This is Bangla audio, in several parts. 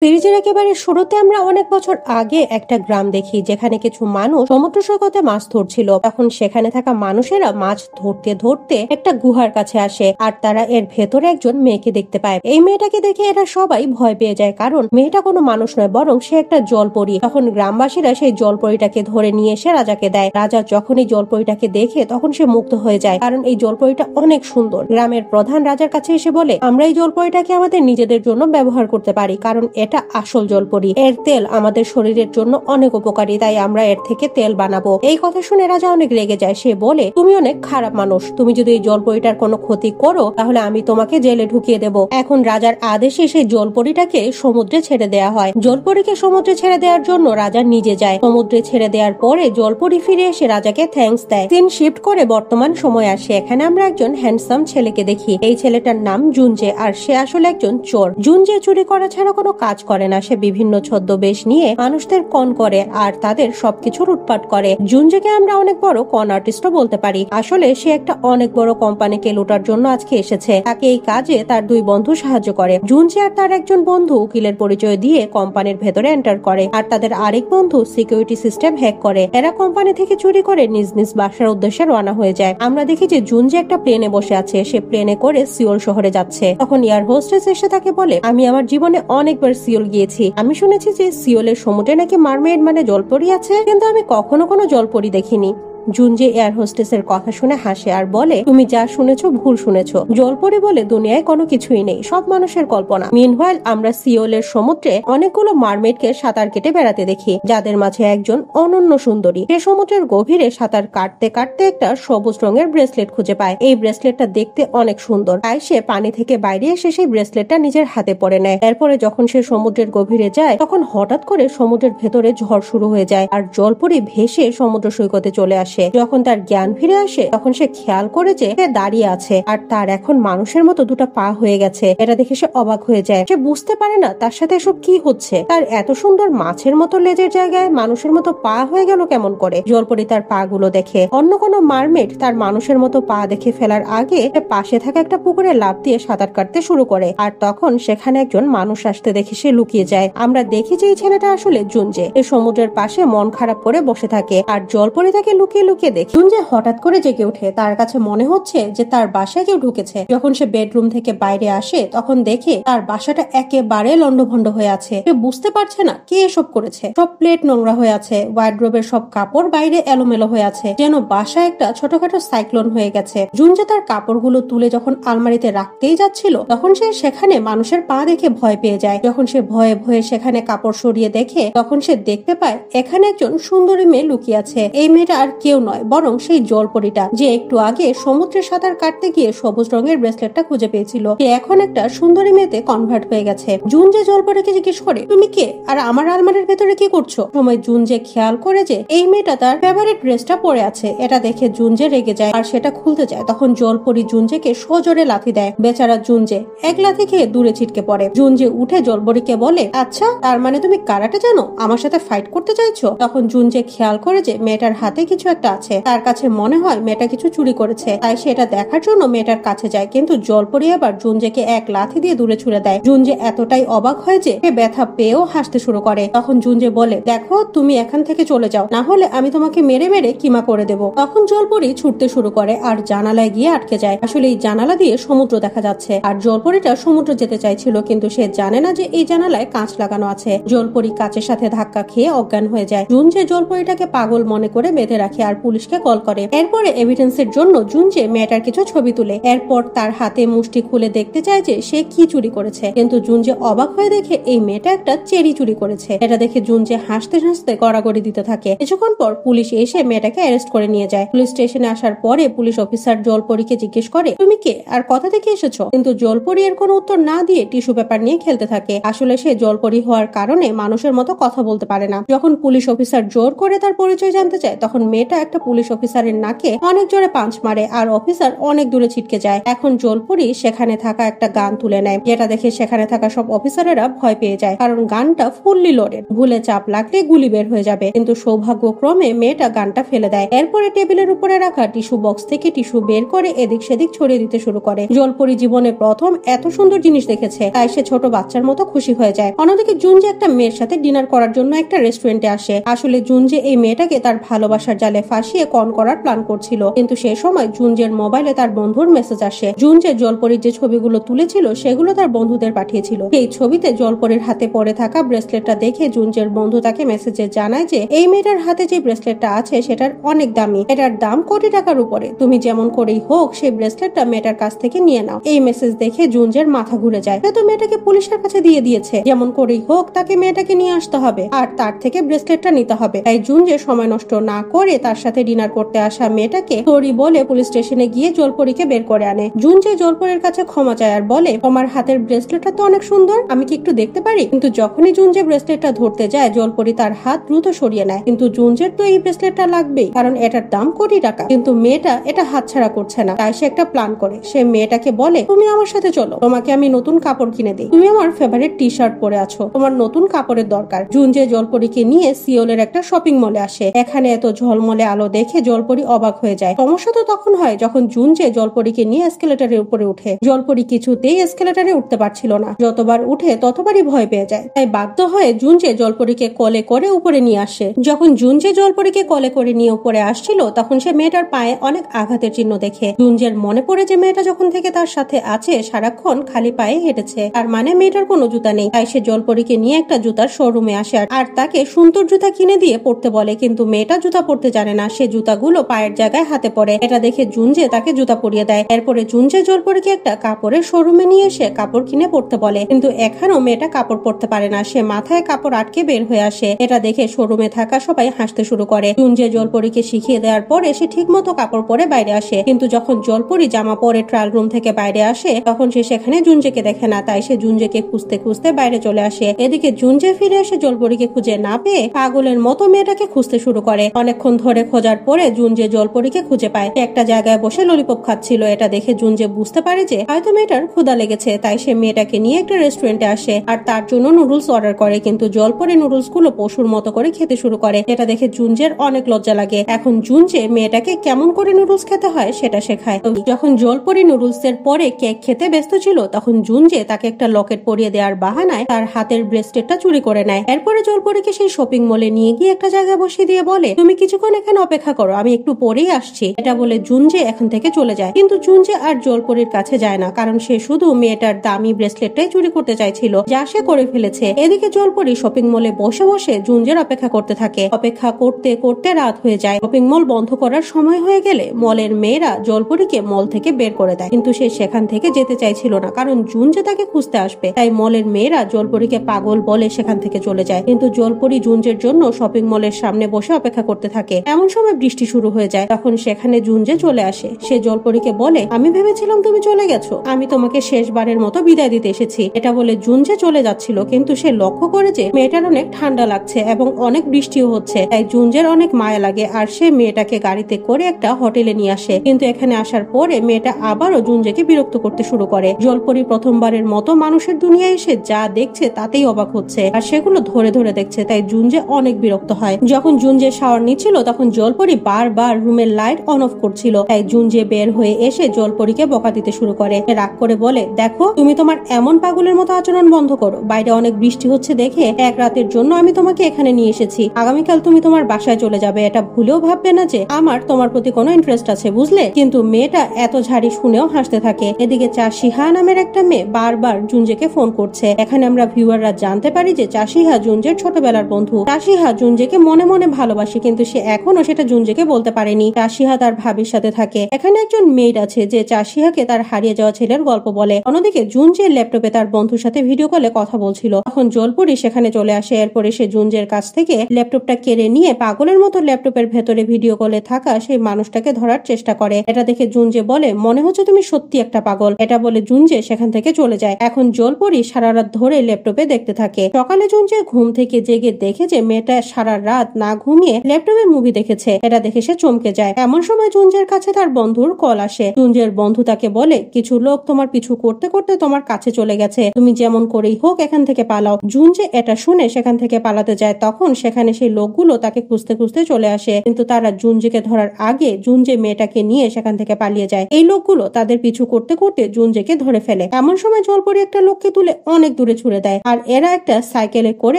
সিরিজের একেবারে শুরুতে আমরা অনেক বছর আগে একটা গ্রাম দেখি যেখানে কিছু মানুষ সমুদ্র সৈকতে মাছ ধরছিল। তখন সেখানে থাকা মানুষেরা মাছ ধরতে ধরতে একটা গুহার কাছে আসে আর তারা এর ভেতরে একজন মেয়েকে দেখতে পায়। এই মেয়েটাকে দেখে এরা সবাই ভয় পেয়ে যায়, কারণ মেয়েটা কোনো মানুষ নয়, বরং সে একটা জলপরি। তখন গ্রামবাসীরা সেই জলপরিটাকে ধরে নিয়ে এসে রাজাকে দেয়। রাজা যখন এই জলপরিটাকে দেখে তখন সে মুগ্ধ হয়ে যায়, কারণ এই জলপরিটা অনেক সুন্দর। গ্রামের প্রধান রাজার কাছে এসে বলে, আমরা এই জলপরিটাকে আমাদের নিজেদের জন্য ব্যবহার করতে পারি, কারণ এটা আসল জলপরি। এর তেল আমাদের শরীরের জন্য অনেক উপকারী, তাই আমরা এর থেকে তেল বানাবো। এই কথা শুনে রাজা অনেক রেগে যায়। সে বলে, তুমি অনেক খারাপ মানুষ, তুমি যদি এই জলপরিটার কোনো ক্ষতি করো তাহলে আমি তোমাকে জেলে ঢুকিয়ে দেব। এখন রাজার আদেশে সেই জলপরিটাকে সমুদ্রে ছেড়ে দেয়া হয়। জলপরিকে সমুদ্রে ছেড়ে দেওয়ার জন্য রাজা নিজে যায়। সমুদ্রে ছেড়ে দেওয়ার পরে জলপরি ফিরে এসে রাজাকে থ্যাঙ্কস দেয়। সিন শিফট করে বর্তমান সময় আসে। এখানে আমরা একজন হ্যান্ডসাম ছেলেকে দেখি। এই ছেলেটার নাম জুনজে, আর সে আসলে একজন চোর। জুনজে চুরি করা ছাড়া কোনো কাজ করে না। সে বিভিন্ন ছদ্মবেশ নিয়ে মানুষদের কন করে আর তাদের সবকিছু লুটপাট করে। জুনজেকে আমরা অনেক বড় কন আর্টিস্টও বলতে পারি। আসলে সে একটা অনেক বড় কোম্পানিকে লুটার জন্য আজকে এসেছে। তাকে এই কাজে তার দুই বন্ধু সাহায্য করে। জুনজে আর তার একজন বন্ধু উকিলের পরিচয় দিয়ে কোম্পানির ভেতরে এন্টার করে, আর তাদের আরেক বন্ধু সিকিউরিটি সিস্টেম হ্যাক করে। এরা কোম্পানি থেকে চুরি করে নিজ নিজ বাসার উদ্দেশ্যে রওনা হয়ে যায়। আমরা দেখি যে জুনজে একটা প্লেনে বসে আছে। সে প্লেনে করে সিওল শহরে যাচ্ছে। তখন এয়ার হোস্টেস এসে তাকে বলে, আমি আমার জীবনে অনেকবার সিওল গিয়েছি। আমি শুনেছি যে সিওলের সমুদ্রে নাকি মারমেইড মানে জলপরি আছে, কিন্তু আমি কখনো কোনো জলপরি দেখিনি। জুনজে এয়ার হোস্টেসের কথা শুনে হাসে আর বলে, তুমি যা শুনেছো ভুল শুনেছো। জলপরি বলে, দুনিয়ায় কোনো কিছুই নেই, সব মানুষের কল্পনা। মিনওয়াইল আমরা সিওলের সমুদ্রে অনেকগুলো মারমেডকে সাঁতার কেটে বেড়াতে দেখি, যাদের মাঝে একজন অনন্য সুন্দরী। সে সমুদ্রের গভীরে সাঁতার কাটতে কাটতে একটা সবুজ রঙের ব্রেসলেট খুঁজে পায়। এই ব্রেসলেটটা দেখতে অনেক সুন্দর, তাই সে পানি থেকে বাইরে এসে সেই ব্রেসলেটটা নিজের হাতে পরে নেয়। এরপরে যখন সে সমুদ্রের গভীরে যায় তখন হঠাৎ করে সমুদ্রের ভেতরে ঝড় শুরু হয়ে যায় আর জলপরি ভেসে সমুদ্র সৈকতে চলে আসে। যখন তার জ্ঞান ফিরে আসে তখন সে খেয়াল করে যে সে দাঁড়িয়ে আছে আর তার এখন মানুষের মতো দুটো পা হয়ে গেছে। এটা দেখে সে অবাক হয়ে যায়। সে বুঝতে পারে না তার সাথে এসব কি হচ্ছে। তার এত সুন্দর মাছের মতো লেজের জায়গায় মানুষের মতো পা হয়ে গেল কেমন করে। জলপরি তার পা গুলো দেখে। অন্য কোনো মারমেড তার মানুষের মতো পা দেখে ফেলার আগে পাশে থাকা একটা পুকুরে লাফ দিয়ে সাঁতার কাটতে শুরু করে, আর তখন সেখানে একজন মানুষ আসতে দেখে সে লুকিয়ে যায়। আমরা দেখি যে এই ছেলেটা আসলে জুনজে। এই সমুদ্রের পাশে মন খারাপ করে বসে থাকে আর জলপরি তাকে লুকিয়ে লুকিয়ে দেখে। জুনজে হঠাৎ করে জেগে ওঠে। তার কাছে মনে হচ্ছে যে তার বাসায় কেউ ঢুকেছে। যখন সে বেডরুম থেকে বাইরে আসে তখন দেখে তার বাসাটা একেবারে লন্ডভন্ড হয়ে আছে। সে বুঝতে পারছে না কে এসব করেছে। সব প্লেট নোংরা হয়ে আছে, ওয়ার্ড্রোবের সব কাপড় বাইরে এলোমেলো হয়ে আছে, যেন বাসায় একটা ছোটখাটো সাইক্লোন হয়ে গেছে। জুনজে তার কাপড়গুলো তুলে যখন আলমারিতে রাখতেই যাচ্ছিল তখন সে সেখানে মানুষের পা দেখে ভয় পেয়ে যায়। যখন সে ভয়ে ভয়ে সেখানে কাপড় সরিয়ে দেখে তখন সে দেখতে পায় এখানে একজন সুন্দরী মেয়ে লুকিয়ে আছে। এই মেয়েটা আর কেউ নয়, বরং সেই জলপরিটা যে একটু আগে সমুদ্রে সাঁতার কাটতে গিয়ে সবুজ রঙের ব্রেসলেটটা খুঁজে পেয়েছিল। সে এখন একটা সুন্দরী মেয়েতে কনভার্ট হয়ে গেছে। জুনজে জলপরিকে জিজ্ঞেস করে, তুমি কে আর আমার আলমারির ভেতরে কি করছো? সময় জুনজে খেয়াল করে যে এই মেয়েটা তার ফেভারিট ড্রেসটা পরে আছে। এটা দেখে জুনজে রেগে যায় আর সেটা খুলতে যায়। তখন জলপরি জুনজেকে সজোরে লাথি দেয়। বেচারা জুনজে এক লাথি খেয়ে দূরে ছিটকে পড়ে। জুনজে উঠে জলপরিকে বলে, আচ্ছা তার মানে তুমি কারাটে জানো, আমার সাথে ফাইট করতে চাইছো? তখন জুনজে খেয়াল করে যে মেয়েটার হাতে কিছু একটা আছে। তার কাছে মনে হয় মেয়েটা কিছু চুরি করেছে, তাই সেটা দেখার জন্য মেয়েটার কাছে যায়। কিন্তু জলপরি আবার জুনজেকে এক লাথি দিয়ে দূরে ছুড়ে দেয়। জুনজে এতটাই অবাক হয় যে সে ব্যথা পেয়েও হাসতে শুরু করে। তখন জুনজে বলে, দেখো তুমি এখান থেকে চলে যাও, না হলে আমি তোমাকে মেরে মেরে কিমা করে দেবো। তখন জলপরি ছুটতে শুরু করে আর জানালায় গিয়ে আটকে যায়। আসলে এই জানালা দিয়ে সমুদ্র দেখা যাচ্ছে আর জলপরিটা সমুদ্র যেতে চাইছিল, কিন্তু সে জানে না যে এই জানালায় কাঁচ লাগানো আছে। জলপরি কাঁচের সাথে ধাক্কা খেয়ে অজ্ঞান হয়ে যায়। জুনজে জলপরিটাকে পাগল মনে করে বেঁধে রাখে আর পুলিশকে কল করে। এরপরে এভিডেন্সের জন্য জুনজে মেয়েটার কিছু ছবি তুলে। এরপর তার হাতে মুষ্টি খুলে দেখতে চায় যে সে কি চুরি করেছে, কিন্তু জুনজে অবাক হয়ে দেখে এই মেয়েটা একটা চেরি চুরি করেছে। এটা দেখে জুনজে হাসতে হাসতে গড়াগড়ি দিতে থাকে। কিছুক্ষণ পর পুলিশ এসে মেয়েটাকে অ্যারেস্ট করে নিয়ে যায়। পুলিশ স্টেশনে আসার পরে পুলিশ অফিসার জলপরিকে জিজ্ঞেস করে, তুমি কে আর কোথা থেকে এসেছো? কিন্তু জলপরি এর কোনো উত্তর না দিয়ে টিস্যু পেপার নিয়ে খেলতে থাকে। আসলে সে জলপরি হওয়ার কারণে মানুষের মতো কথা বলতে পারে না। যখন পুলিশ অফিসার জোর করে তার পরিচয় জানতে চায় তখন মেয়েটা একটা পুলিশ অফিসারের নাকে অনেক জোরে পাঞ্চ মারে আর অফিসার অনেক দূরে ছিটকে যায়। এখন জলপরি সেখানে থাকা একটা গান তুলে নেয়, যেটা দেখে সেখানে থাকা সব অফিসারেরা ভয় পেয়ে যায়, কারণ গানটা ফুললি লোডেড, ভুলে চাপ লাগলে গুলি বের হয়ে যাবে। কিন্তু সৌভাগ্যক্রমে মেয়েটা গানটা ফেলে দেয়। এরপরে টেবিলের উপরে রাখা টিস্যু বক্স থেকে টিস্যু বের করে এদিক সেদিক ছড়িয়ে দিতে শুরু করে। জলপরি জীবনে প্রথম এত সুন্দর জিনিস দেখেছে, তাই সে ছোট বাচ্চার মতো খুশি হয়ে যায়। অন্যদিকে জুনজে একটা মেয়ের সাথে ডিনার করার জন্য একটা রেস্টুরেন্টে আসে। আসলে জুনজে এই মেয়েটাকে তার ভালোবাসার জালে ফাঁসিয়ে কন করার প্ল্যান করছিল, কিন্তু সেই সময় জুনজের মোবাইলে তার বন্ধুর মেসেজ আসে। জুনজে জলপরির যে ছবিগুলো তুলেছিল সেগুলো তার বন্ধুদের পাঠিয়েছিল। এই ছবিতে জলপরির হাতে পড়ে থাকা ব্রেসলেটটা দেখে জুনজের বন্ধু তাকে মেসেজে জানায় যে এই মেয়েটার হাতে যে ব্রেসলেটটা আছে সেটার অনেক দামি, এটার দাম কোটি টাকার উপরে, তুমি যেমন করেই হোক সেই ব্রেসলেটটা মেয়েটার কাছ থেকে নিয়ে নাও। এই মেসেজ দেখে জুনজের মাথা ঘুরে যায়। তো মেয়েটাকে পুলিশের কাছে দিয়ে দিয়েছে, যেমন করেই হোক তাকে মেয়েটাকে নিয়ে আসতে হবে আর তার থেকে ব্রেসলেটটা নিতে হবে। তাই জুনজে সময় নষ্ট না করে তার সাথে ডিনার করতে আসা মেয়েটাকে সরি বলে পুলিশ স্টেশনে গিয়ে জলপরিকে বের করে আনে। জুনজে জলপরির কাছে ক্ষমা চায় আর বলে তোমার হাতের ব্রেসলেটটা তো অনেক সুন্দর, আমি কি একটু দেখতে পারি? কিন্তু যখনই জুনজে ব্রেসলেটটা ধরতে যায় জলপরি তার হাত দ্রুত সরিয়ে নেয়। কিন্তু জুনজের তো এই ব্রেসলেটটা লাগবেই, কারণ এটার দাম কোটি টাকা। কিন্তু মেয়েটা এটা হাতছাড়া করছে না, তাই সে একটা প্ল্যান করে। সে মেয়েটাকে বলে তুমি আমার সাথে চলো, তোমাকে আমি নতুন কাপড় কিনে দিই, তুমি আমার ফেভারিট টি শার্ট পরে আছো, তোমার নতুন কাপড়ের দরকার। জুনজে জলপরিকে নিয়ে সিওলের একটা শপিং মলে আসে। এখানে এত ঝলমলে আলো দেখে জলপরি অবাক হয়ে যায়। সমস্যা তো তখন হয় যখন জুনজে জলপরিকে নিয়ে এসকেলেটরের উপরে উঠে। জলপরি কিছুতেই এসকেলেটরে উঠতে পারছিল না, যতবার উঠে ততবারই ভয় পেয়ে যায়। তাই বাধ্য হয়ে জুনজে জলপরিকে কোলে করে উপরে নিয়ে আসে। যখন জুনজে জলপরিকে কোলে করে নিয়ে উপরে আসছিল তখন সে মেয়েটার পায়ে অনেক আঘাতের চিহ্ন দেখে জুনজের মনে পড়ে যে মেয়েটা যখন থেকে তার সাথে আছে সারাক্ষণ খালি পায়ে হেঁটেছে, তার মানে মেয়েটার কোনো জুতা নেই। তাই সে জলপরিকে নিয়ে একটা জুতার শোরুমে আসে আর তাকে সুন্দর জুতা কিনে দিয়ে পড়তে বলে, কিন্তু মেয়েটা জুতা পড়তে জানে না। সে জুতাগুলো পায়ের জায়গায় হাতে পড়ে। এটা দেখে জুনজে তাকে জুতা পরিয়ে দেয়। এরপরে জুনজে জলপরিকে একটা কাপড়ের শোরুমে নিয়ে এসে কাপড় কিনে পড়তে বলে, কিন্তু এখানেও মেয়েটা কাপড় পরতে পারে না। সে মাথায় কাপড় আটকে বের হয়ে আসে। এটা দেখে শোরুমে থাকা সবাই হাসতে শুরু করে। জুনজে জলপরিকে শিখিয়ে দেওয়ার পরে সে ঠিক মতো কাপড় পরে বাইরে আসে, কিন্তু যখন জলপরি জামা পরে ট্রায়াল রুম থেকে বাইরে আসে তখন সে সেখানে জুনজেকে দেখে না। তাই সে জুনজেকে খুঁজতে খুঁজতে বাইরে চলে আসে। এদিকে জুনজে ফিরে এসে জলপরিকে খুঁজে না পেয়ে পাগলের মতো মেয়েটাকে খুঁজতে শুরু করে। অনেকক্ষণ ধরে খোঁজার পরে জুনজে জলপরিকে খুঁজে পায়। সে একটা জায়গায় বসে ললিপপ খাচ্ছিল। এটা দেখে জুনজে বুঝতে পারে যে হয়তো মেয়েটার ক্ষুধা লেগেছে। তাই সে মেয়েটাকে নিয়ে একটা রেস্টুরেন্টে আসে আর তার জন্য নুডলস অর্ডার করে, কিন্তু জলপরি নুডলস গুলো পশুর মতো করে খেতে শুরু করে। এটা দেখে জুনজের অনেক লজ্জা লাগে। এখন জুনজে মেয়েটাকে কেমন করে নুডলস খেতে হয় সেটা শেখায়। যখন জলপরি নুডলস এর পরে কেক খেতে ব্যস্ত ছিল তখন জুনজে তাকে একটা লকেট পরিয়ে দেওয়ার বাহানায় তার হাতের ব্রেসলেটটা চুরি করে নেয়। এরপরে জলপরিকে সেই শপিং মলে নিয়ে গিয়ে একটা জায়গায় বসিয়ে দিয়ে বলে তুমি কিছুক্ষণ এখানে অপেক্ষা করো, আমি একটু পরেই আসছি। এটা বলে জুনজে এখান থেকে চলে যায়। কিন্তু জুনজে আর জলপরির কাছে যায় না, কারণ সে শুধু মেয়েটার দামি ব্রেসলেটটাই চুরি করতে চাইছিল, যা সে করে ফেলেছে। এদিকে জলপরি শপিং মলে বসে বসে জুনজের অপেক্ষা করতে থাকে। অপেক্ষা করতে করতে রাত হয়ে যায়। শপিং মল বন্ধ করার সময় হয়ে গেলে মলের মেয়েরা জলপরিকে মল থেকে বের করে দেয়, কিন্তু সে সেখান থেকে যেতে চাইছিল না, কারণ জুনজে তাকে খুঁজতে আসবে। তাই মলের মেয়েরা জলপরিকে পাগল বলে সেখান থেকে চলে যায়। কিন্তু জলপরি জুনজের জন্য শপিং মলের সামনে বসে অপেক্ষা করতে থাকে। এমন সময় বৃষ্টি শুরু হয়ে যায়। তখন সেখানে জুনজে চলে আসে। সে জলপরিকে বলে আমি ভেবেছিলাম তুমি চলে গেছো, আমি তোমাকে শেষবারের মতো বিদায় দিতে এসেছি। এটা বলে জুনজে চলে যাচ্ছিল, কিন্তু সে লক্ষ্য করে যে মেয়েটার অনেক ঠান্ডা লাগছে এবং অনেক বৃষ্টিও হচ্ছে। তাই জুনজের অনেক মায়া লাগে আর সে মেয়েটাকে গাড়িতে করে একটা হোটেলে নিয়ে আসে। কিন্তু এখানে আসার পরে মেয়েটা আবারও জুনজেকে বিরক্ত করতে শুরু করে। জলপরি প্রথমবারের মতো মানুষের দুনিয়ায় এসে যা দেখছে তাতেই অবাক হচ্ছে আর সেগুলো ধরে ধরে দেখছে। তাই জুনজে অনেক বিরক্ত হয়। যখন জুনজে শাওয়ার নিচ্ছিল তখন জলপরি বারবার রুমের লাইট অন অফ করছিল। তাই জুনজে বের হয়ে এসে জলপরিকে বকা দিতে শুরু করে। রাগ করে বলে দেখো তুমি তোমার এমন পাগলের মতো আচরণ বন্ধ করো, বাইরে অনেক বৃষ্টি হচ্ছে দেখে এক রাতের জন্য আমি তোমাকে এখানে নিয়ে এসেছি, আগামীকাল তুমি তোমার বাসায় চলে যাবে। এটা ভুলেও ভাববে না যে আমার তোমার প্রতি কোনো ইন্টারেস্ট আছে, বুঝলে? কিন্তু মেয়েটা এত ঝাড়ি শুনেও হাসতে থাকে। এদিকে চাষিহা নামের একটা মেয়ে বারবার জুনজেকে ফোন করছে। এখানে আমরা ভিউয়াররা জানতে পারি যে চাষিহা জুনজের ছোটবেলার বন্ধু। চাষিহা জুনজেকে মনে মনে ভালোবাসে, কিন্তু সে এখনো সেটা জুনজেকে বলতে পারেনি। চাষিহা তার ভাবির সাথে থাকে। এখানে একজন মেয়েড আছে যে চাষিহাকে তার হারিয়ে যাওয়া ছেলের গল্প বলে। অন্যদিকে জুনজের ল্যাপটপে তার বন্ধুর সাথে ভিডিও কলে কথা বলছিল। তখন জলপরি সেখানে চলে আসে। এরপরে সে জুনজের কাছ থেকে ল্যাপটপটা কেড়ে নিয়ে পাগলের মতো ল্যাপটপের ভেতরে ভিডিও কলে থাকা সেই মানুষটাকে ধরার চেষ্টা করে। এটা দেখে জুনজে বলে মনে হচ্ছে তুমি সত্যি একটা পাগল। এটা বলে জুনজে সেখান থেকে চলে যায়। এখন জলপরি সারা রাত ধরে ল্যাপটপে দেখতে থাকে। সকালে জুনজে ঘুম থেকে জেগে দেখে যে মেয়েটা সারা রাত না ঘুমিয়ে ল্যাপটপে মুভি দেখে দেখেছে। এটা দেখে সে চমকে যায়। এমন সময় জুনজের কাছে তার বন্ধুর কল আসে। জুনজের বন্ধু তাকে বলে কিছু লোক তোমার পিছু করতে করতে তোমার কাছে চলে গেছে, তুমি যেমন করেই হোক এখান থেকে পালাও। জুনজে এটা শুনে সেখান থেকে পালাতে যায়। তখন সেখানে সেই লোকগুলো তাকে খুঁজতে খুঁজতে চলে আসে, কিন্তু তারা জুনজেকে ধরার আগে জুনজে মেয়েটাকে নিয়ে সেখান থেকে পালিয়ে যায়। এই লোকগুলো তাদের পিছু করতে করতে জুনজেকে ধরে ফেলে। এমন সময় জলপরি একটা লোককে তুলে অনেক দূরে ছুড়ে দেয়, আর এরা একটা সাইকেলে করে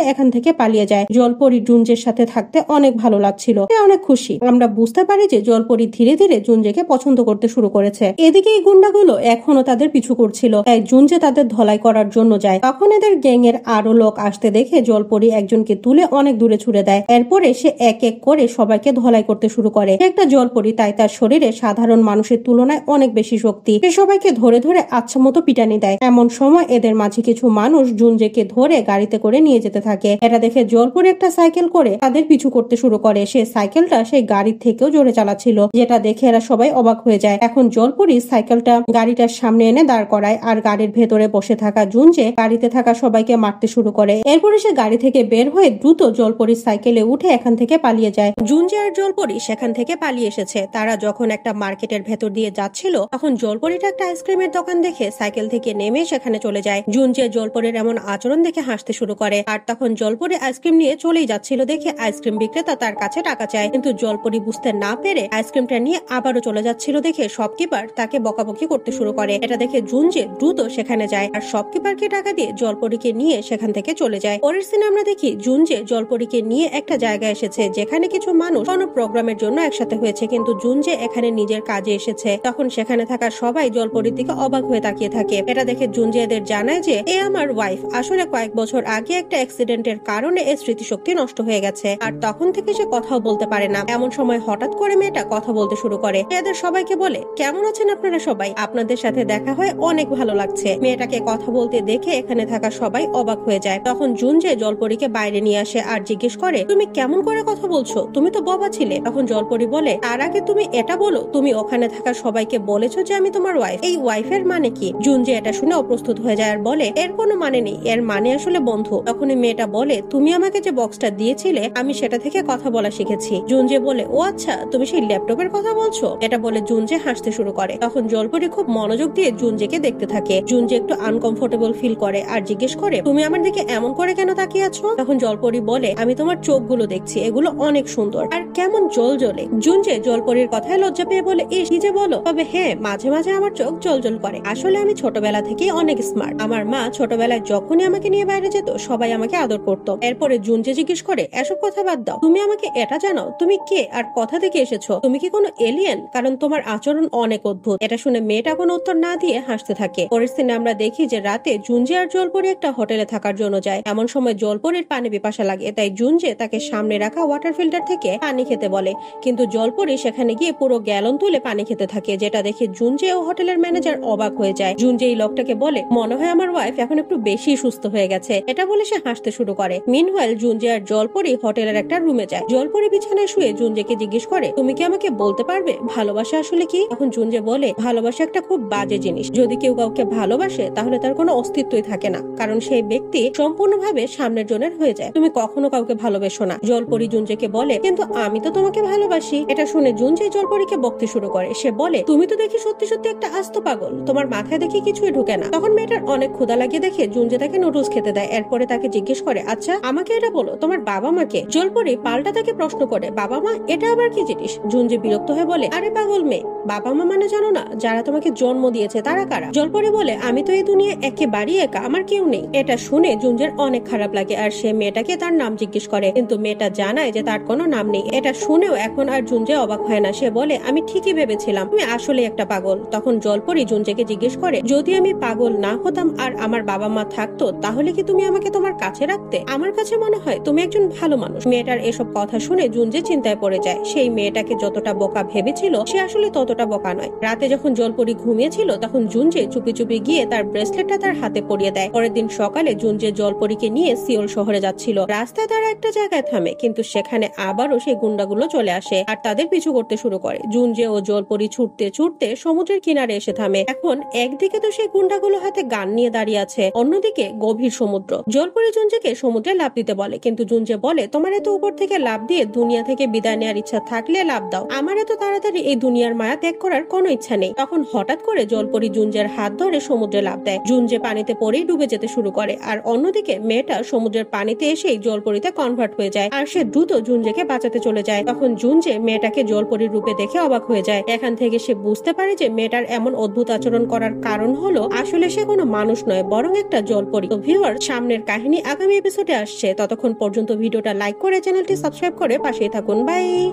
এখান থেকে পালিয়ে যায়। জলপরি জুনজের সাথে থাকতে অনেক ভালো লাগছিল, সে অনেক খুশি। আমরা বুঝতে পারি যে জলপরি ধীরে ধীরে জুনজেকে পছন্দ করতে শুরু করেছে। এদিকে এই গুন্ডাগুলো এখনো তাদের পিছু করছিল, তাই জুনজে তাদের ধলাই করার জন্য যায়। তখন এদের গ্যাং এর আরো লোক আসতে দেখে জলপরি একজনকে তুলে অনেক দূরে ছুড়ে দেয়। এরপরে সে এক এক করে সবাইকে ধলাই করতে শুরু করে। একটা জলপরি, তাই তার শরীরে সাধারণ মানুষের তুলনায় অনেক বেশি শক্তি। সে সবাইকে ধরে ধরে আচ্ছা মতো পিটানি দেয়। এমন সময় এদের মাঝে কিছু মানুষ জুনজেকে ধরে গাড়িতে করে নিয়ে যেতে থাকে। এটা দেখে জলপরি একটা সাইকেল করে তাদের পিছু করতে শুরু করে। সে সাইকেলটা সেই গাড়ির থেকেও জোরে চালাচ্ছিল, যেটা দেখে এরা সবাই অবাক হয়ে যায়। এখন জলপরি সাইকেলটা গাড়িটার সামনে এনে দাঁড় করায়, আর গাড়ির ভেতরে বসে থাকা জুনজে গাড়িতে থাকা সবাইকে মারতে শুরু করে। এরপরে সে গাড়ি থেকে বের হয়ে দ্রুত জলপরির সাইকেলে উঠে এখান থেকে পালিয়ে যায়। জুনজে আর জলপরি সেখান থেকে পালিয়ে এসেছে। তারা যখন একটা মার্কেটের ভেতর দিয়ে যাচ্ছিল, তখন জলপরিটা একটা আইসক্রিমের দোকান দেখে সাইকেল থেকে নেমে সেখানে চলে যায়। জুনজে জলপরির এমন আচরণ দেখে হাসতে শুরু করে, আর তখন জলপরি আইসক্রিম নিয়ে চলেই যাচ্ছিল দেখে আইসক্রিম বিক্রেতা তার কাছে টাকা চায়, কিন্তু জলপরি বুঝতে না পেরে আইসক্রিমটা নিয়ে আবারও চলে যাচ্ছিল দেখে শপকিপার তাকে বকাবকি করতে শুরু করে। এটা দেখে জুনজে দ্রুত সেখানে যায় আর শপকিপারকে টাকা দিয়ে জলপরিকে নিয়ে সেখান থেকে চলে যায়। পরের সিনে আমরা দেখি জুনজে জলপরিকে নিয়ে একটা জায়গায় এসেছে যেখানে কিছু মানুষ কোনো প্রোগ্রামের জন্য একসাথে হয়েছে, কিন্তু জুনজে এখানে নিজের কাজে এসেছে। তখন সেখানে থাকা সবাই জলপরির দিকে অবাক হয়ে তাকিয়ে থাকে। এটা দেখে জুনজে এদের জানায় যে এ আমার ওয়াইফ, আসলে কয়েক বছর আগে একটা অ্যাক্সিডেন্টের কারণে এর স্মৃতিশক্তি নষ্ট হয়ে গেছে, আর তখন থেকে সে কথাও বলতে পারে না। এমন সময় হঠাৎ করে মেয়েটা কথা বলতে শুরু করে। এদের সবাইকে বলে কেমন আছেন আপনারা সবাই, আপনাদের সাথে দেখা হয়ে অনেক ভালো লাগছে। মেয়েটাকে কথা বলতে দেখে এখানে থাকা সবাই অবাক হয়ে যায়। তখন জুনজে জলপরিকে বাইরে নিয়ে আসে আর জিজ্ঞেস করে তুমি কেমন করে কথা বলছো, তুমি তো বোবা ছিলে। তখন জলপরি বলে তার আগে তুমি এটা বলো, তুমি ওখানে থাকা সবাইকে বলেছো যে আমি তোমার ওয়াইফ, এই ওয়াইফের মানে কি? জুনজে এটা শুনে অপ্রস্তুত হয়ে যায় আর বলে এর কোনো মানে নেই, এর মানে আসলে বন্ধু। তখনই মেয়েটা বলে তুমি আমাকে যে বক্সটা দিয়েছিলে আমি সেটা থেকে কথা বলা শিখেছি। জুনজে বলে ও আচ্ছা, তুমি সেই ল্যাপটপের কথা বলছো? এটা বলে জুনজে হাসতে শুরু করে। তখন জলপরি খুব মনোযোগ দিয়ে জুনজেকে দেখতে থাকে। জুনজে একটু আনকমফোর্টেবল ফিল করে আর জিজ্ঞেস করে তুমি আমার দিকে এমন করে কেন তাকিয়ে আছো? তখন জলপরি বলে আমি তোমার চোখগুলো দেখছি, এগুলো অনেক সুন্দর আর কেমন জলজলে। জুনজে জলপরির কথায় লজ্জা পেয়ে বলে ইস কি যে বলো, তবে হ্যাঁ মাঝে মাঝে আমার চোখ জলজল করে। আসলে আমি ছোটবেলা থেকেই অনেক স্মার্ট। আমার মা ছোটবেলায় যখনই আমাকে নিয়ে বাইরে যেত সবাই আমাকে আদর করতো। এরপরে জুনজে জিজ্ঞেস করে এসব কথা বাদ দাও, তুমি আমাকে এটা জানাও তুমি কে আর কোথা থেকে এসেছো? তুমি কি কোনো এলিয়েন? কারণ তোমার আচরণ অনেক অদ্ভুত। এটা শুনে মেয়েটা কোনো উত্তর না দিয়ে হাসতে থাকে। পরের সিনে আমরা দেখি যে রাতে জুনজে আর জলপরি একটা হোটেলে থাকার জন্য যায়। এমন সময় জলপরির পানি পিপাসা লাগে, তাই জুনজে তাকে সামনে রাখা ওয়াটার ফিল্টার থেকে পানি খেতে বলে, কিন্তু জলপরি সেখানে গিয়ে পুরো গ্যালন তুলে পানি খেতে থাকে, যেটা দেখে জুনজে ও হোটেলের ম্যানেজার অবাক হয়ে যায়। জুনজে এই লোকটাকে বলে মনে হয় আমার ওয়াইফ এখন একটু বেশি সুস্থ হয়ে গেছে। এটা বলে সে হাসতে শুরু করে। মিনওয়াইল জুনজে আর জলপরি হোটেলের একটা রুমে যায়। জলপরি বিছানায় শুয়ে জুনজেকে জিজ্ঞেস করে তুমি কি আমাকে বলতে পারবে ভালোবাসা আসলে কি? তখন জুনজে বলে ভালোবাসা একটা খুব বাজে জিনিস। যদি কেউ কাউকে ভালোবাসে তাহলে তার কোনো অস্তিত্বই থাকে না, কারণ সেই ব্যক্তি সম্পূর্ণভাবে সামনের জনের হয়ে যায়। তুমি কখনো কাউকে ভালোবেসো না। জলপরি জুনজেকে বলে কিন্তু আমি তো তোমাকে ভালোবাসি। এটা শুনে জুনজে জলপরিকে বকতে শুরু করে। সে বলে তুমি তো দেখি সত্যি সত্যি একটা আস্ত পাগল, তোমার মাথায় দেখি কিছুই ঢুকে না। তখন মেয়েটার অনেক ক্ষুধা লাগিয়ে দেখে জুনজে তাকে নুডলস খেতে দেয়। এরপরে তাকে জিজ্ঞেস করে আচ্ছা আমাকে এটা বলো তোমার বাবা মাকে? জলপরি পাল্টা তাকে প্রশ্ন করে বাবা মা এটা আবার কি জিনিস? জুনজে বিরক্ত হয়ে বলে আরে পাগল মেয়ে, বাবা মা মানে জানো না? যারা তোমাকে জন্ম দিয়েছে তারা কারা? জলপরি বলে আমি তো এই দুনিয়া একেবারেই একা, আমার কেউ নেই। এটা শুনে জুনজের অনেক খারাপ লাগে আর সে মেয়েটাকে তার নাম জিজ্ঞেস করে, কিন্তু মেয়েটা জানায় যে তার কোনো নাম নেই। এটা শুনেও এখন আর জুনজে অবাক হয় না। সে বলে আমি ঠিকই ভেবেছিলাম তুমি আসলে একটা পাগল। তখন জলপরি জুনজেকে জিজ্ঞেস করে যদি আমি পাগল না হতাম আর আমার বাবা মা থাকতো তাহলে কি তুমি আমাকে তোমার কাছে রাখতে? আমার কাছে মনে হয় তুমি একজন ভালো মানুষ। মেয়েটার এসব কথা শুনে জুনজে চিন্তায় পড়ে যায়। সেই মেয়েটাকে যতটা বোকা ভেবেছিল সে আসলে ততটা বোকা নয়। রাতে যখন জলপরি ঘুমিয়েছিল তখন জুনজে চুপি চুপি গিয়ে তার ব্রেসলেটটা তার হাতে পরিয়ে দেয়। পরের দিন সকালে জুনজে জলপরিকে নিয়ে সিওল শহরে যাচ্ছিল। রাস্তায় তারা একটা জায়গায় থামে, কিন্তু সেখানে আবারও সেই গুন্ডাগুলো চলে আসে আর তাদের পিছু করতে শুরু করে। জুনজে ও জলপরি ছুটতে ছুটতে সমুদ্রের কিনারে এসে থামে। এখন একদিকে তো সেই গুন্ডাগুলো হাতে গান নিয়ে দাঁড়িয়ে আছে, অন্যদিকে গভীর সমুদ্র। জলপরি জুনজেকে সমুদ্রে লাফ দিতে বলে, কিন্তু জুনজে বলে তোমার এত উপর থেকে লাফ দিয়ে দুনিয়া থেকে থেকে বিদায় নেওয়ার ইচ্ছা থাকলে লাভ দাও, আমার এত তাড়াতাড়ি এই দুনিয়ার মায়া ত্যাগ করার কোনো ইচ্ছা নেই। তখন হঠাৎ করে জলপরি জুঞ্জের হাত ধরে সমুদ্রে লাভ দেয়। জুঞ্জে পানিতে পড়েই ডুবে যেতে শুরু করে, আর অন্যদিকে মেয়েটা সমুদ্রের পানিতে এসেই জলপরিতে কনভার্ট হয়ে যায়, আর সে দ্রুত জুঞ্জেকে বাঁচাতে চলে যায়। তখন জুঞ্জে মেয়েটাকে জলপরির রূপে দেখে অবাক হয়ে যায়। এখান থেকে সে বুঝতে পারে যে মেয়েটার এমন অদ্ভুত আচরণ করার কারণ হলো আসলে সে কোনো মানুষ নয়, বরং একটা জলপরি। তো ভিউয়ার, সামনের কাহিনী আগামী এপিসোডে আসছে। ততক্ষণ পর্যন্ত ভিডিওটা লাইক করে চ্যানেলটি সাবস্ক্রাইব করে পাশেই থাকুন। বাই।